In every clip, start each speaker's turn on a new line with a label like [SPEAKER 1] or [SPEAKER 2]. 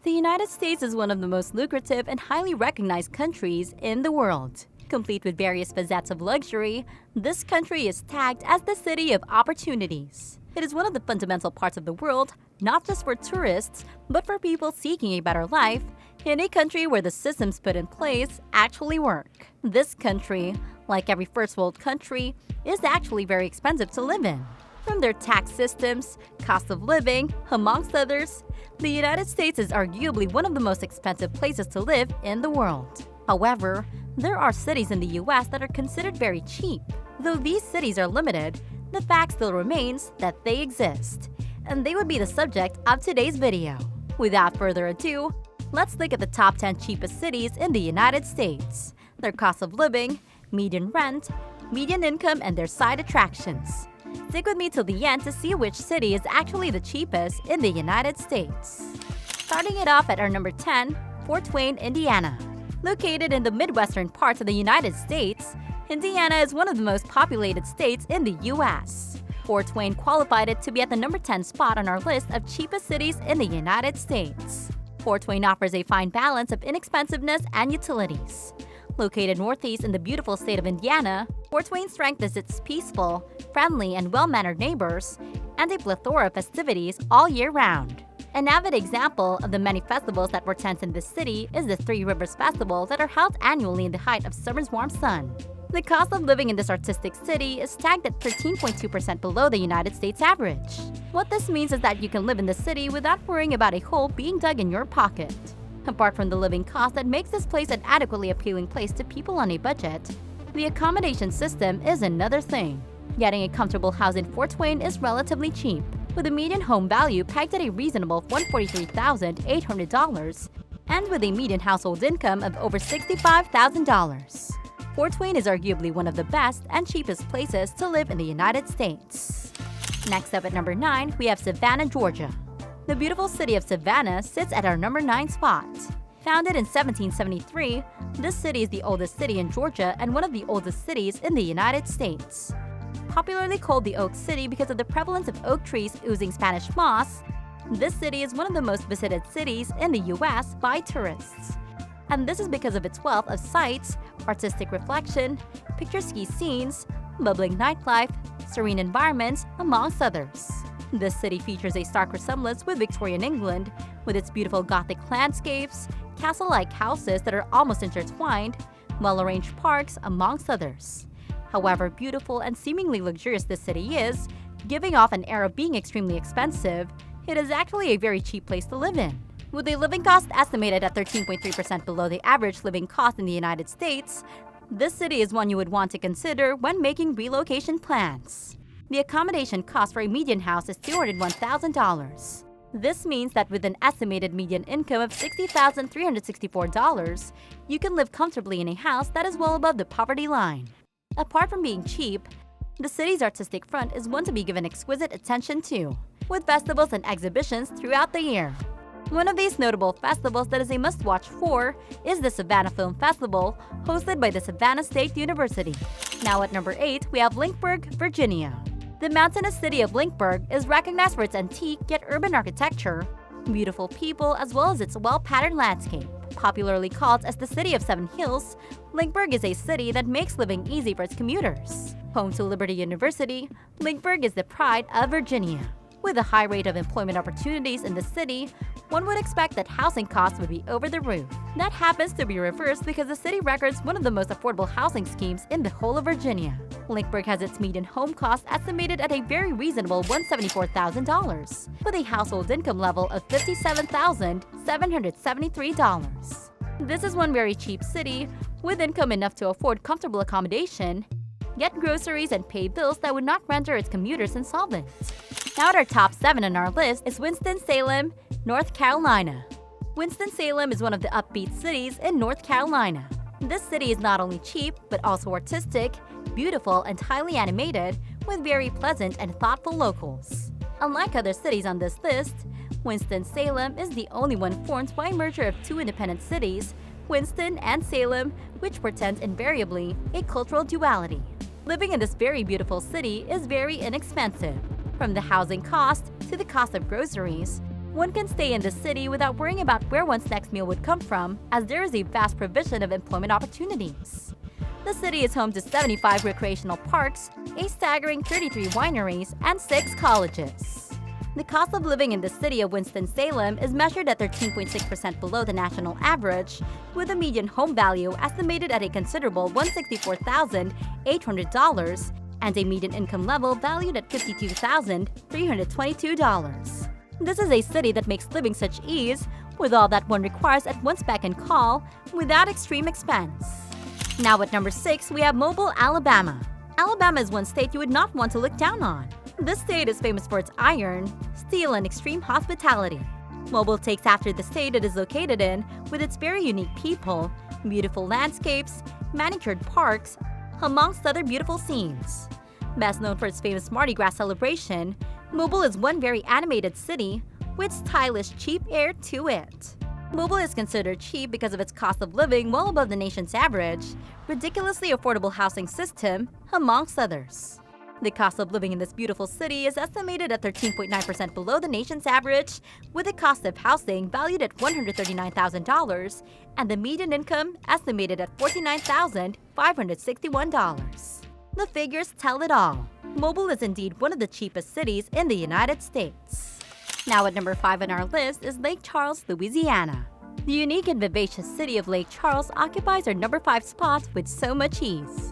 [SPEAKER 1] The United States is one of the most lucrative and highly recognized countries in the world. Complete with various facets of luxury, this country is tagged as the city of opportunities. It is one of the fundamental parts of the world, not just for tourists, but for people seeking a better life in a country where the systems put in place actually work. This country, like every first world country, is actually very expensive to live in. From their tax systems, cost of living, amongst others, the United States is arguably one of the most expensive places to live in the world. However, there are cities in the US that are considered very cheap. Though these cities are limited, the fact still remains that they exist, and they would be the subject of today's video. Without further ado, let's look at the top 10 cheapest cities in the United States, their cost of living, median rent, median income, and their side attractions. Stick with me till the end to see which city is actually the cheapest in the United States. Starting it off at our number 10, Fort Wayne, Indiana. Located in the Midwestern parts of the United States, Indiana is one of the most populated states in the US. Fort Wayne qualified it to be at the number 10 spot on our list of cheapest cities in the United States. Fort Wayne offers a fine balance of inexpensiveness and utilities. Located northeast in the beautiful state of Indiana, Fort Wayne's strength is its peaceful, friendly, and well-mannered neighbors, and a plethora of festivities all year round. An avid example of the many festivals that portend in this city is the Three Rivers Festival that are held annually in the height of summer's warm sun. The cost of living in this artistic city is tagged at 13.2% below the United States average. What this means is that you can live in the city without worrying about a hole being dug in your pocket. Apart from the living cost that makes this place an adequately appealing place to people on a budget, the accommodation system is another thing. Getting a comfortable house in Fort Wayne is relatively cheap, with a median home value pegged at a reasonable $143,800 and with a median household income of over $65,000. Fort Wayne is arguably one of the best and cheapest places to live in the United States. Next up at number 9, we have Savannah, Georgia. The beautiful city of Savannah sits at our number 9 spot. Founded in 1773, this city is the oldest city in Georgia and one of the oldest cities in the United States. Popularly called the Oak City because of the prevalence of oak trees oozing Spanish moss, this city is one of the most visited cities in the US by tourists. And this is because of its wealth of sights, artistic reflection, picturesque scenes, bubbling nightlife, serene environments, amongst others. This city features a stark resemblance with Victorian England, with its beautiful Gothic landscapes, castle-like houses that are almost intertwined, well-arranged parks, amongst others. However beautiful and seemingly luxurious this city is, giving off an air of being extremely expensive, it is actually a very cheap place to live in. With a living cost estimated at 13.3% below the average living cost in the United States, this city is one you would want to consider when making relocation plans. The accommodation cost for a median house is $201,000. This means that with an estimated median income of $60,364, you can live comfortably in a house that is well above the poverty line. Apart from being cheap, the city's artistic front is one to be given exquisite attention to, with festivals and exhibitions throughout the year. One of these notable festivals that is a must-watch for is the Savannah Film Festival, hosted by the Savannah State University. Now at number 8, we have Lynchburg, Virginia. The mountainous city of Lynchburg is recognized for its antique yet urban architecture, beautiful people, as well as its well-patterned landscape. Popularly called as the City of Seven Hills, Lynchburg is a city that makes living easy for its commuters. Home to Liberty University, Lynchburg is the pride of Virginia. With a high rate of employment opportunities in the city, one would expect that housing costs would be over the roof. That happens to be reversed because the city records one of the most affordable housing schemes in the whole of Virginia. Lynchburg has its median home cost estimated at a very reasonable $174,000, with a household income level of $57,773. This is one very cheap city, with income enough to afford comfortable accommodation, get groceries, and pay bills that would not render its commuters insolvent. Now at our top 7 on our list is Winston-Salem, North Carolina. Winston-Salem is one of the upbeat cities in North Carolina. This city is not only cheap, but also artistic, beautiful, and highly animated, with very pleasant and thoughtful locals. Unlike other cities on this list, Winston-Salem is the only one formed by a merger of two independent cities, Winston and Salem, which portends invariably a cultural duality. Living in this very beautiful city is very inexpensive. From the housing cost to the cost of groceries, One can stay in the city without worrying about where one's next meal would come from, as there is a vast provision of employment opportunities. The city is home to 75 recreational parks, a staggering 33 wineries, and 6 colleges. The cost of living in the city of Winston-Salem is measured at 13.6% below the national average, with a median home value estimated at a considerable $164,800 and a median income level valued at $52,322. This is a city that makes living such ease, with all that one requires at one's beck and call, without extreme expense. Now at number 6, we have Mobile, Alabama. Alabama is one state you would not want to look down on. This state is famous for its iron, steel, and extreme hospitality. Mobile takes after the state it is located in, with its very unique people, beautiful landscapes, manicured parks, amongst other beautiful scenes. Best known for its famous Mardi Gras celebration, Mobile is one very animated city with stylish, cheap air to it. Mobile is considered cheap because of its cost of living well above the nation's average, ridiculously affordable housing system, amongst others. The cost of living in this beautiful city is estimated at 13.9% below the nation's average, with the cost of housing valued at $139,000 and the median income estimated at $49,561. The figures tell it all. Mobile is indeed one of the cheapest cities in the United States. Now at number 5 on our list is Lake Charles, Louisiana. The unique and vivacious city of Lake Charles occupies our number 5 spot with so much ease.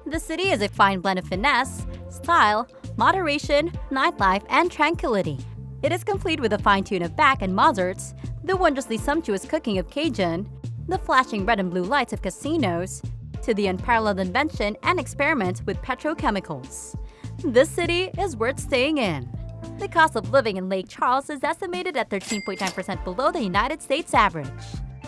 [SPEAKER 1] The city is a fine blend of finesse, style, moderation, nightlife, and tranquility. It is complete with a fine tune of Bach and Mozart's, the wondrously sumptuous cooking of Cajun, the flashing red and blue lights of casinos, to the unparalleled invention and experiment with petrochemicals. This city is worth staying in. The cost of living in Lake Charles is estimated at 13.9% below the United States average.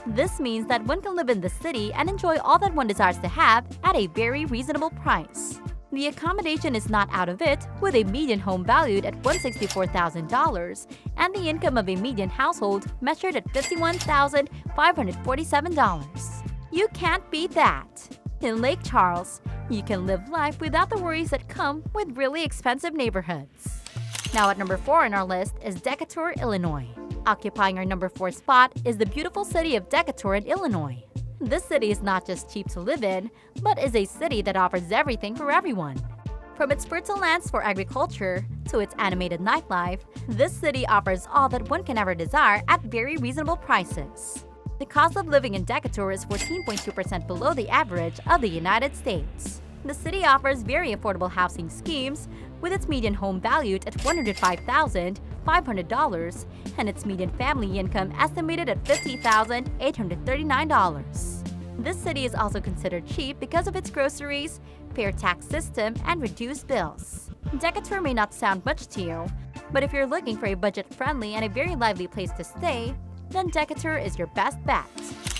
[SPEAKER 1] This means that one can live in the city and enjoy all that one desires to have at a very reasonable price. The accommodation is not out of it, with a median home valued at $164,000 and the income of a median household measured at $51,547. You can't beat that! In Lake Charles, you can live life without the worries that come with really expensive neighborhoods. Now at number 4 on our list is Decatur, Illinois. Occupying our number 4 spot is the beautiful city of Decatur in Illinois. This city is not just cheap to live in, but is a city that offers everything for everyone. From its fertile lands for agriculture to its animated nightlife, this city offers all that one can ever desire at very reasonable prices. The cost of living in Decatur is 14.2% below the average of the United States. The city offers very affordable housing schemes, with its median home valued at $105,500 and its median family income estimated at $50,839. This city is also considered cheap because of its groceries, fair tax system, and reduced bills. Decatur may not sound much to you, but if you're looking for a budget-friendly and a very lively place to stay, then Decatur is your best bet.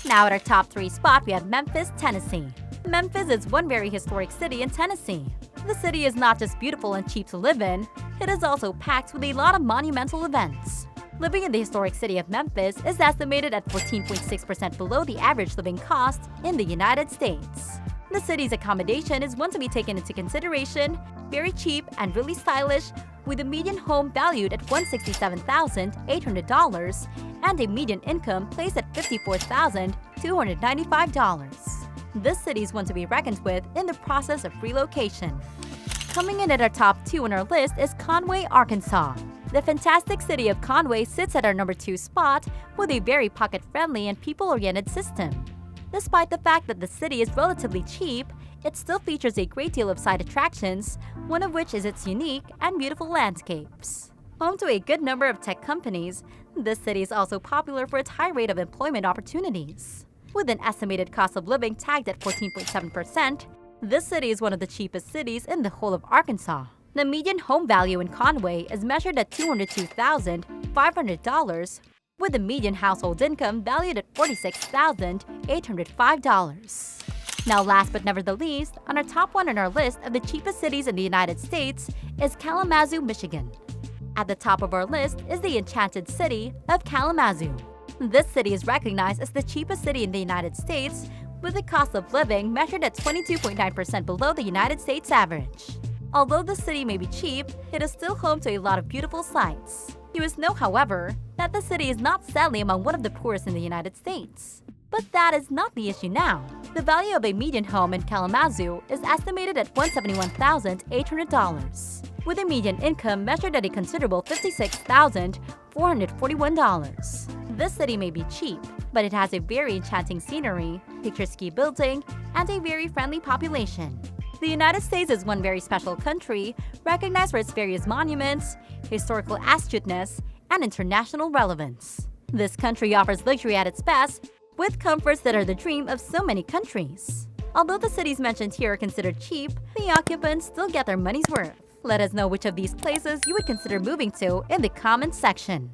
[SPEAKER 1] Now at our top 3 spot, we have Memphis, Tennessee. Memphis is one very historic city in Tennessee. The city is not just beautiful and cheap to live in, it is also packed with a lot of monumental events. Living in the historic city of Memphis is estimated at 14.6% below the average living cost in the United States. The city's accommodation is one to be taken into consideration, very cheap and really stylish, with a median home valued at $167,800 and a median income placed at $54,295. This city is one to be reckoned with in the process of relocation. Coming in at our top 2 on our list is Conway, Arkansas. The fantastic city of Conway sits at our number 2 spot with a very pocket-friendly and people-oriented system. Despite the fact that the city is relatively cheap, it still features a great deal of side attractions, one of which is its unique and beautiful landscapes. Home to a good number of tech companies, this city is also popular for its high rate of employment opportunities. With an estimated cost of living tagged at 14.7%, this city is one of the cheapest cities in the whole of Arkansas. The median home value in Conway is measured at $202,500, with the median household income valued at $46,805. Now last but never the least, on our top 1 on our list of the cheapest cities in the United States is Kalamazoo, Michigan. At the top of our list is the enchanted city of Kalamazoo. This city is recognized as the cheapest city in the United States, with the cost of living measured at 22.9% below the United States average. Although the city may be cheap, it is still home to a lot of beautiful sights. You must know, however, that the city is not sadly among one of the poorest in the United States. But that is not the issue now. The value of a median home in Kalamazoo is estimated at $171,800, with a median income measured at a considerable $56,441. This city may be cheap, but it has a very enchanting scenery, picturesque building, and a very friendly population. The United States is one very special country, recognized for its various monuments, historical astuteness, and international relevance. This country offers luxury at its best, with comforts that are the dream of so many countries. Although the cities mentioned here are considered cheap, the occupants still get their money's worth. Let us know which of these places you would consider moving to in the comments section.